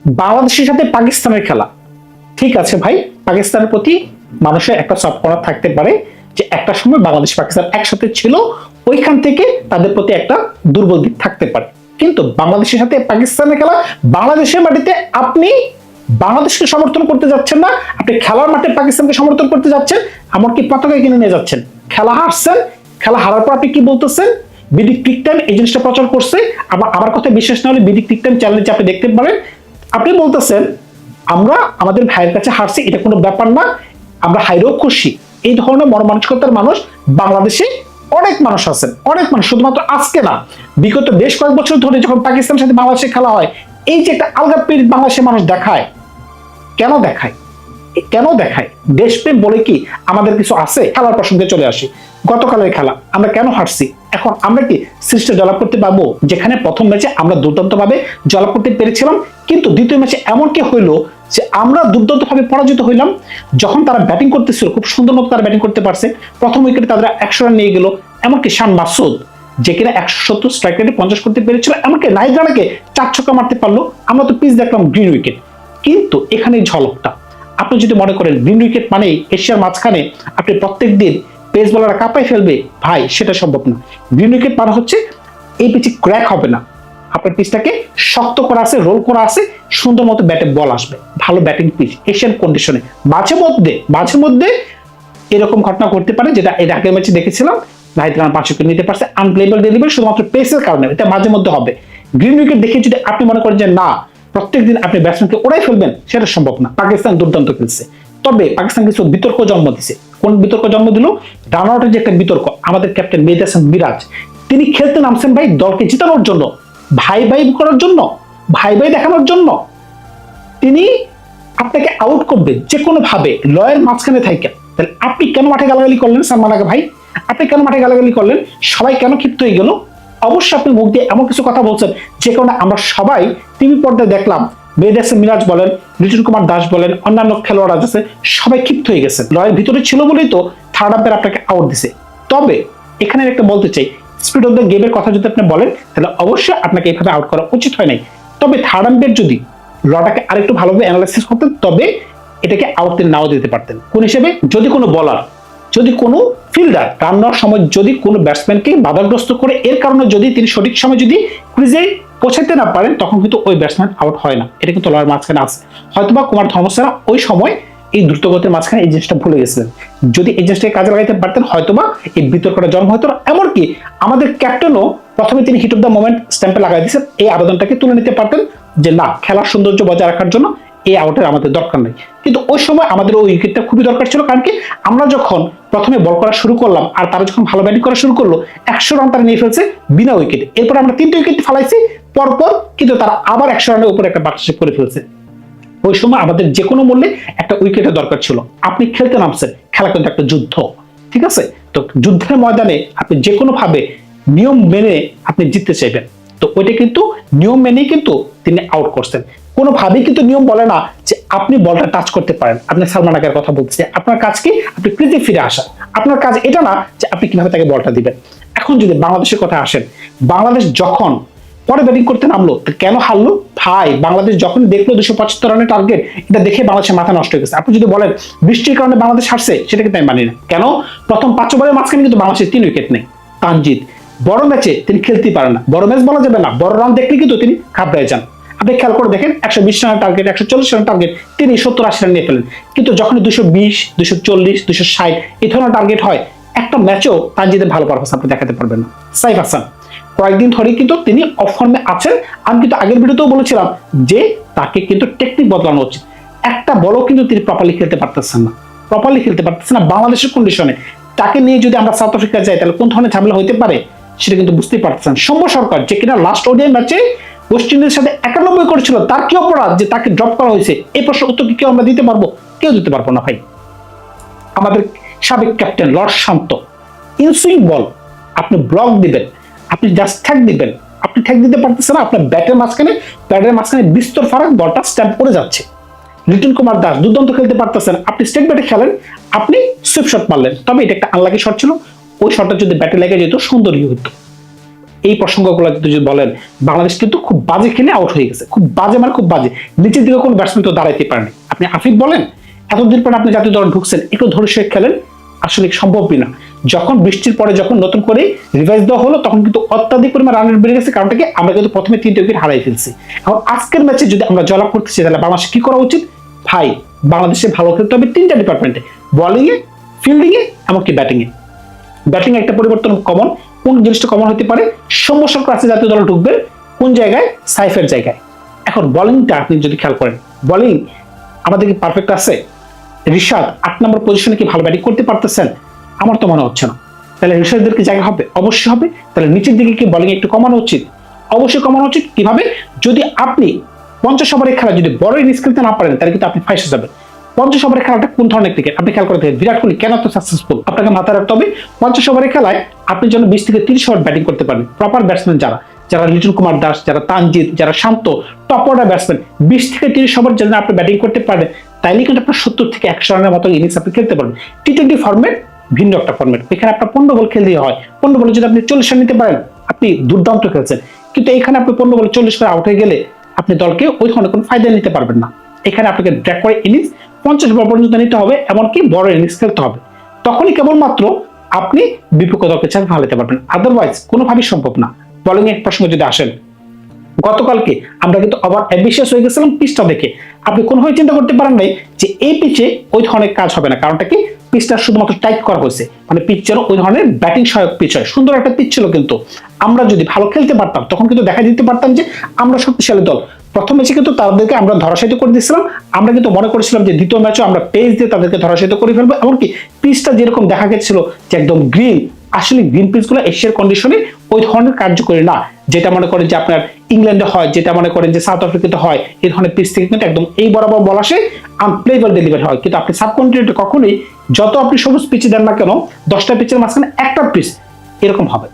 বাংলাদেশের সাথে পাকিস্তানের খেলা, ঠিক আছে ভাই, পাকিস্তানের প্রতি মানুষের একটা সফট কর্নার থাকতে পারে যে একটা সময় বাংলাদেশ পাকিস্তান একসাথে ছিল, ওইখান থেকে তাদের প্রতি একটা দুর্বল দিক থাকতে পারে। কিন্তু বাংলাদেশের সাথে পাকিস্তানের খেলা, বাংলাদেশের মাটিতে আপনি বাংলাদেশকে সমর্থন করতে যাচ্ছেন না, আপনি খেলার মাঠে পাকিস্তানকে সমর্থন করতে যাচ্ছেন, এমনকি পতাকা কিনে নিয়ে যাচ্ছেন। খেলা হারছেন, খেলা হারার পর আপনি কি বলতেছেন? বিডি ক্রিক টাইম এই জিনিসটা প্রচার করছে। আমার কথা বিশ্বাস না হলে বিডি ক্রিক টাইম চ্যানেলে আপনি দেখতে পারেন। আপনি বলতেছেন আমরা আমাদের ভাইয়ের কাছে হারছি, এটা কোনো ব্যাপার না, আমরা হাইরেও খুশি। এই ধরনের মনমানসিকতার মানুষ বাংলাদেশে অনেক মানুষ আছেন, অনেক মানুষ, শুধুমাত্র আজকে না, বিগত বেশ কয়েক বছর ধরে যখন পাকিস্তানের সাথে বাংলাদেশে খেলা হয়, এই যে একটা আলগা পিরিত বাংলাদেশের মানুষ দেখায়, কেন দেখায়? কেন দেখায়? দেশপ্রেম বলে কি আমাদের কিছু আছে? খেলার প্রসঙ্গে চলে আসি। গতকালের খেলা আমরা কেন হারছি? এখন আমরা কি সিরিজটা জয়লাভ করতে পারবো? যেখানে প্রথম ম্যাচে আমরা দুর্দান্তভাবে জয়লাভ করতে পেরেছিলাম, কিন্তু দ্বিতীয় ম্যাচে এমন কি হইলো যে আমরা দুর্দান্তভাবে পরাজিত হইলাম। যখন তারা ব্যাটিং করতেছিল, খুব সুন্দর মতো তারা ব্যাটিং করতে পারছে, প্রথম উইকেটে তারা 100 রান নিয়ে গেল, এমনকি শান মাসুদ যে কিনা 170 স্ট্রাইক রেটে 50 করতে পেরেছিল, এমনকি নাহিদ রানাকে 4 ছক্কা মারতে পারলো। আমরা তো পিচ দেখলাম গ্রিন উইকেট। কিন্তু এখানে ঝলকটা, আপনি যদি মনে করেন গ্রিন উইকেট মানে এশিয়ার মাঝখানে আপনি প্রত্যেক দিন পেস বলাররা কাঁপাই ফেলবে, ভাই সেটা সম্ভব না। গ্রিন উইকেট মানে হচ্ছে এই পিচে ক্র্যাক হবে না, আপনার পিচটাকে শক্ত করা আছে, রোল করা আছে, সুন্দর মতো ব্যাটে বল আসবে, ভালো ব্যাটিং পিচ এশিয়ান কন্ডিশনে। মাঝে মধ্যে এরকম ঘটনা ঘটতে পারে, যেটা এর আগের ম্যাচে দেখেছিলাম, নাহিদ রানা 5 উইকেট নিতে পারছে আনপ্লেয়েবল ডেলিভারি, শুধুমাত্র পেসের কারণে। এটা মাঝে মধ্যে হবে। গ্রিন উইকেট দেখে যদি আপনি মনে করেন যে না প্রত্যেকদিন আপনি ব্যাটসম্যানকে ওড়াই ফেলবেন, সেটা সম্ভব না। পাকিস্তান দুর্দান্ত খেলছে, তবে পাকিস্তান কিছু বিতর্ক জন্ম দিছে। কোন বিতর্ক জন্ম দিল? রান আউটের যে একটা বিতর্ক। আমাদের ক্যাপ্টেন মেহেদী হাসান মিরাজ তিনি খেলতে নামছেন ভাই দলকে জিতানোর জন্য, ভাই ভাই করার জন্য, ভাই ভাই দেখানোর জন্য। তিনি আপনাকে আউট করবে যে কোনো ভাবে লয়ের মাঝখানে থাকেন, তাহলে আপনি কেন মাঠে গালাগালি করলেন? সালমান আগে ভাই আপনি কেন মাঠে গালাগালি করলেন? সবাই কেন ক্ষিপ্ত হয়ে গেল? অবশ্যই আপনি মুখ দিয়ে এমন কিছু কথা বলছেন যে কারণে আমরা সবাই টিভি পর্দায় দেখলাম, মেহেদী হাসান মিরাজ বলেন, লিটন কুমার দাস বলেন, অন্যান্য খেলোয়াড়রা আছে, সবাই ক্ষিপ্ত হয়ে গেছে। লয়ের ভিতরে ছিল বলেই তো থার্ড আম্পায়ার আপনাকে আউট দিছে। তবে এখানে একটা বলতে চাই, স্পিড অফ দ্য গেমের কথা যদি আপনি বলেন, তাহলে অবশ্যই আপনাকে এইভাবে আউট করা উচিত হয় নাই। তবে থার্ড আম্পায়ার যদি লটাকে আরেকটু ভালোভাবে অ্যানালাইসিস করতেন, তবে এটাকে আউট নাও দিতে পারতেন। কোন হিসেবে? যদি কোনো বলার, যদি কোনো ফিল্ডার রান নেওয়ার সময় যদি কোনো ব্যাটসম্যানকে বাধাগ্রস্ত করে, এর কারণে যদি তিনি সঠিক সময় যদি ক্রিজে পৌঁছাতে না পারেন, তখন কিন্তু ওই ব্যাটসম্যান আউট হয় না। এটা কিন্তু লয়ের মাঝখানে আছে। হয়তোবা কুমার ধর্মসেনা ওই সময় এই দ্রুতগতির মাঝখানে এই জিনিসটা ভুলে গেছিলেন। যদি এই জিনিসটাকে কাজে লাগাইতে পারতেন, হয়তোবা এই বিতর্কটা জন্ম হতো না। এমনকি আমাদের ক্যাপ্টেনও প্রথমে তিনি হিট অফ দ্য মোমেন্ট স্ট্যাম্পে লাগাই দিয়েছেন, এই আবেদনটাকে তুলে নিতে পারতেন যে না, খেলার সৌন্দর্য বজায় রাখার জন্য এই আউটের আমাদের দরকার নেই। কিন্তু ওই সময় আমাদের ওই উইকেটটা খুবই দরকার ছিল, কারণ কি আমরা যখন প্রথমে বল করা শুরু করলাম আর তারা যখন ভালো ব্যাটিং করা শুরু করলো, 100 রান তারা নিয়ে ফেলছে বিনা উইকেটে। এরপর আমরা 3টে উইকেট ফালাইছি পরপর, কিন্তু তারা আবার 100 রানের উপরে একটা পার্টনারশিপ করে ফেলছে। ওই সময় আমাদের যে কোনো মূল্যে একটা উইকেটের দরকার ছিল। আপনি খেলতে নামছেন, খেলা কিন্তু একটা যুদ্ধ, ঠিক আছে? তো যুদ্ধের ময়দানে আপনি যে কোনো ভাবে নিয়ম মেনে আপনি জিততে চাইবেন, তো ওইটা কিন্তু নিয়ম মেনেই কিন্তু তিনি আউট করছেন। কোনোভাবেই কিন্তু নিয়ম বলে না যে আপনি বলটা টাচ করতে পারেন। আপনি সালমান আগের কথা বলছেন, আপনার কাজ কি? আপনি ক্রিজে ফিরে আসা। আপনার কাজ এটা না যে আপনি কিভাবে তাকে বলটা দিবেন। এখন যদি বাংলাদেশের কথা আসেন, বাংলাদেশ যখন পরে ব্যাটিং করতে নামলো, কেন হারলো? ভাই বাংলাদেশ যখন দেখলো 275 রানের টার্গেট, এটা দেখে বাংলাদেশের মাথা নষ্ট হয়ে গেছে। আপনি যদি বলেন বৃষ্টির কারণে বাংলাদেশ হারছে, সেটা কিন্তু আমি মানি না। কেন? প্রথম 5 ওভারের মাঝখানে কিন্তু বাংলাদেশের 3 উইকেট নেই। তানজিদ বড় ম্যাচে তিনি খেলতেই পারেন না, বড় ম্যাচ বলা যাবে না, বড় রান দেখলে কিন্তু তিনি ঘাবড়ে যান। আপনি খেয়াল করে দেখেন, 120 রানের টার্গেট, 140 রানের টার্গেট, তিনি 70-80 রান নিয়ে ফেলেন। কিন্তু যখন 220, 240, 260 এই ধরনের টার্গেট হয়, একটা ম্যাচও তানজিদের ভালো পারফরম্যান্স আপনি দেখাতে পারবেন না। সাইফ হাসান কয়েকদিন ধরে কিন্তু তিনি অফ ফর্মে আছেন। আমি কিন্তু আগের ভিডিওতেও বলেছিলাম যে তাকে কিন্তু টেকনিক বদলানো উচিত। একটা বলও কিন্তু তিনি প্রপারলি খেলতে পারতেছেন না, বাংলাদেশের কন্ডিশনে। তাকে নিয়ে যদি আমরা সাউথ আফ্রিকা যাই, তাহলে কোন ধরনের ঝামেলা হইতে পারে সেটা কিন্তু বুঝতেই পারতেছেন। সৌম্য সরকার যে কিনা লাস্ট ওডিআই ম্যাচে ওয়েস্ট ইন্ডিজের সাথে 91 করেছিল, তার কি অপরাধ যে তাকে ড্রপ করা হয়েছে? এই প্রশ্নের উত্তর কি কেউ আমরা দিতে পারবো? কেউ দিতে পারবো না ভাই। আমাদের সাবেক ক্যাপ্টেন লর্ড শান্ত, ইনসুইং বল আপনি ব্লক দিবেন, আপনি জাস্ট ঠ্যাক দিবেন, আপনি ঠ্যাক দিতে পারতেছেন না। আপনার ব্যাটের মাঝখানে বিস্তর ফারাক, বলটা স্ট্যাম্প করে যাচ্ছে। লিটন কুমার দাস দুর্দান্ত খেলতে পারতেছেন, আপনি স্ট্রেট ব্যাটে খেলেন, আপনি সুইপ শট মারলেন, তবে এটা একটা আনলাকি শট ছিল। ওই শটটা যদি ব্যাটে লেগে যেত সুন্দরই হতো। এই প্রসঙ্গগুলো যদি বলেন, বাংলাদেশ কিন্তু খুব বাজে খেলে আউট হয়ে গেছে, খুব বাজে মানে খুব বাজে, নিচের দিকে কোনো ব্যাটসম্যান তো দাঁড়াইতে পারেনি। আপনি আফিফ বলেন, এতদিন পর আপনি জাতীয় দলে ঢুকছেন, একটু ধরে সে খেলেন, আসলে সম্ভবই না। যখন বৃষ্টির পরে যখন নতুন করে রিভাইজ দেওয়া হলো, তখন কিন্তু অত্যাধিক পরিমাণ রান রেট বেড়ে গেছে, কারণটা কি আমরা কিন্তু প্রথমে 3টে উইকেট হারাই ফেলছি। এখন আজকের ম্যাচে যদি আমরা জয়লাভ করতে চাই, তাহলে বাংলাদেশ কি করা উচিত? ভাই, বাংলাদেশে ভালো খেলতে হবে 3টা ডিপার্টমেন্টে, বোলিং এ, ফিল্ডিং এ, এমনকি ব্যাটিং এ। ব্যাটিং একটা পরিবর্তন কমন, কোন জিনিসটা কমন হতে পারে? সৌম্য সরকার আছে জাতীয় দলে ঢুকবেন কোন জায়গায়? সাইফের জায়গায়। এখন বোলিংটা আপনি যদি খেয়াল করেন, বোলিং আমাদের কি পারফেক্ট আছে? রিশাদ 8 নম্বর পজিশনে কি ভালো ব্যাটিং করতে পারতেছেন? আমার তো মনে হচ্ছে না। তাহলে রিশাদদেরকে জায়গা হবে? অবশ্যই হবে। তাহলে নিচের দিকে কি বোলিং একটু কমানো উচিত? অবশ্যই কমানো উচিত। কিভাবে? যদি আপনি 50 ওভারের খেলা যদি বড় ইনিংস খেলতে না পারেন, তাহলে কিন্তু আপনি ফাঁসে যাবেন। 50 ওভারের খেলাটা কোন ধরনের ক্রিকেট? আপনি খেয়াল করে দেখেন বিরাট কোহলি কেন এত সাকসেসফুল, আপনাকে মাথায় রাখতে হবে। 50 ওভারের খেলায় আপনি যেন 20 থেকে 30 ওভার ব্যাটিং করতে পারেন। প্রপার ব্যাটসম্যান যারা লিটন কুমার দাস, যারা তানজিদ, যারা শান্ত, টপ অর্ডার ব্যাটসম্যান, 20 থেকে 30 ওভার যেন আপনি ব্যাটিং করতে পারেন, তাইলে কিন্তু আপনার 70 থেকে 100 রানের মতো ইনিংস আপনি খেলতে পারবেন। টি20 ফরম্যাট ভিন্ন একটা ফরম্যাট, এখানে আপনার 15 বল খেলতেই হয়। 15 বলে যদি আপনি 40 রান নিতে পারেন, আপনি দুর্দান্ত খেলছেন। কিন্তু এখানে আপনি 15 বলে 40 করে আউট হয়ে গেলে আপনি দলকে ওই ধরনের কোনো ফায়দা নিতে পারবেন না। এখানে আপনাকে ড্র্যাগ করে ইনিংস 50 ওভার পর্যন্ত নিতে হবে, এমনকি বড় ইনিংস খেলতে হবে। তখনই কেবলমাত্র আপনি বিপক্ষ দলকে চাপ হারাতে পারবেন, আদারওয়াইজ কোনোভাবেই সম্ভব না। বোলিং এর প্রসঙ্গে যদি আসেন, গতকালকে আমরা কিন্তু আবার অ্যাম্বিশিয়াস হয়ে গেছিলাম পিচটা দেখে। আপনি কোনোভাবে চিন্তা করতে পারেন নাই যে এই পিচে ওই ধরনের কাজ হবে না, কারণটা কি? পিচটা শুধুমাত্র টাইট করা হয়েছে, মানে পিচ যেন ওই ধরনের ব্যাটিং সহায়ক পিচ হয়। সুন্দর একটা পিচ ছিল, কিন্তু আমরা যদি ভালো খেলতে পারতাম, তখন কিন্তু দেখা দিতে পারতাম যে আমরা শক্তিশালী দল। প্রথম ম্যাচে কিন্তু তাদেরকে আমরা ধরাশায়িত করে দিয়েছিলাম। আমরা কিন্তু মনে করেছিলাম যে দ্বিতীয় ম্যাচও আমরা পেস দিয়ে তাদেরকে ধরাশায়িত করে ফেলবো। এমনকি পিচটা যেরকম দেখা গেছিল যে একদম গ্রিন, আসলে গ্রিন পিচগুলো এশিয়ার কন্ডিশনে ওই ধরনের কার্যকরী না। যেটা মনে করেন যে আপনার ইংল্যান্ডে হয়, যেটা মনে করেন যে সাউথ আফ্রিকাতে হয়, এই ধরনের পিচ থেকে কিন্তু একদম এই বরাবর বল আসে, আনপ্লেবল ডেলিভারি হয়। কিন্তু আপনি সাবকন্টিনেন্টে কখনোই যত আপনি সবুজ পিচে দেন না কেন, 10টা পিচের মাঝখানে একটা পিচ এরকম হবে।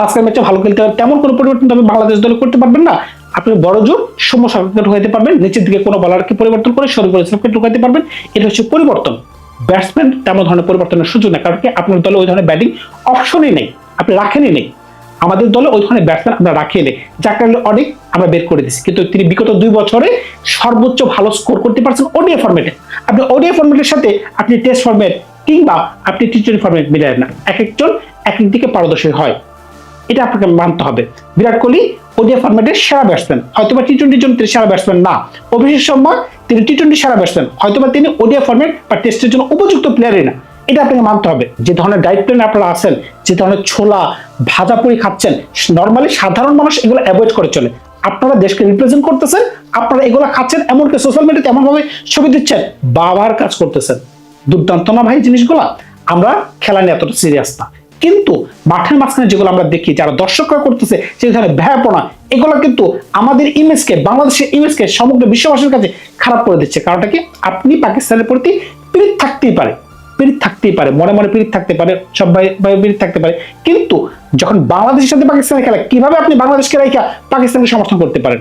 আজকের ম্যাচে ভালো খেলতে হবে, তেমন কোনো পরিবর্তন তবে বাংলাদেশ দলে করতে পারবেন না। আপনি বড় জোর সৌম্য সরকারকে ঢুকাইতে পারবেন, নিচের দিকে কোনো বলারকে পরিবর্তন করে শরীফুল ইসলামকে ঢুকাইতে পারবেন। এটা হচ্ছে পরিবর্তন। ব্যাটসম্যান তেমন ধরনের পরিবর্তনের সুযোগ নেই, কারণ কি আপনার দলে ওই ধরনের ব্যাটিং অপশনই নেই, আপনি রাখেনই নেই। আমাদের দলে ওই ধরনের ব্যাটসম্যান আমরা রাখিয়ে নেই, যার কারণে অনেক আমরা বের করে দিচ্ছি। কিন্তু তিনি বিগত 2 বছরে সর্বোচ্চ ভালো স্কোর করতে পারছেন ওডিআই ফরম্যাটে। আপনি ওডিআই ফরম্যাটের সাথে আপনি টেস্ট ফরম্যাট কিংবা আপনি টি20 ফরম্যাট মিলায় না, এক একজন এক এক দিকে পারদর্শী হয়, এটা আপনাকে মানতে হবে। বিরাট কোহলি ওডিআই ফরম্যাটের সেরা ব্যাটসম্যান, হয়তোবা টি20 জন্য তিনি সেরা ব্যাটসম্যান না। অভিষেক শর্মা তিনি টি20 সেরা ব্যাটসম্যান, হয়তোবা তিনি ওডিআই ফরম্যাট বা টেস্টের জন্য উপযুক্ত প্লেয়ারই না। এটা আপনাকে মানতে হবে। যে ধরনের ডায়েট প্ল্যানে আপনারা আছেন, যে ধরনের ছোলা ভাজাপুরি খাচ্ছেন, নর্মালি সাধারণ মানুষ এগুলো অ্যাভয়েড করে চলে। আপনারা দেশকে রিপ্রেজেন্ট করতেছেন, আপনারা এগুলো খাচ্ছেন, এমনকি সোশ্যাল মিডিয়াতে এমন ভাবে ছবি দিচ্ছেন, বাবার কাজ করতেছেন। দুর্দান্ত না ভাই জিনিসগুলা? আমরা খেলা নিয়ে এতটা সিরিয়াস না, কিন্তু মাঠের মাঝখানে যেগুলো আমরা দেখি যারা দর্শকরা করতেছে সেই ধরনের ভয়াপনা, এগুলো কিন্তু আমাদের ইমেজকে, বাংলাদেশের ইমেজকে সমগ্র বিশ্ববাসীর কাছে খারাপ করে দিচ্ছে। কারণটা কি? আপনি পাকিস্তানের প্রতি পীড়িত থাকতেই পারে, পীড়িত থাকতেই পারে, মনে মনে পীড়িত থাকতে পারে, সব ভাই পীড়িত থাকতে পারে, কিন্তু যখন বাংলাদেশের সাথে পাকিস্তানের খেলা, কিভাবে আপনি বাংলাদেশকে রাইখা পাকিস্তানকে সমর্থন করতে পারেন?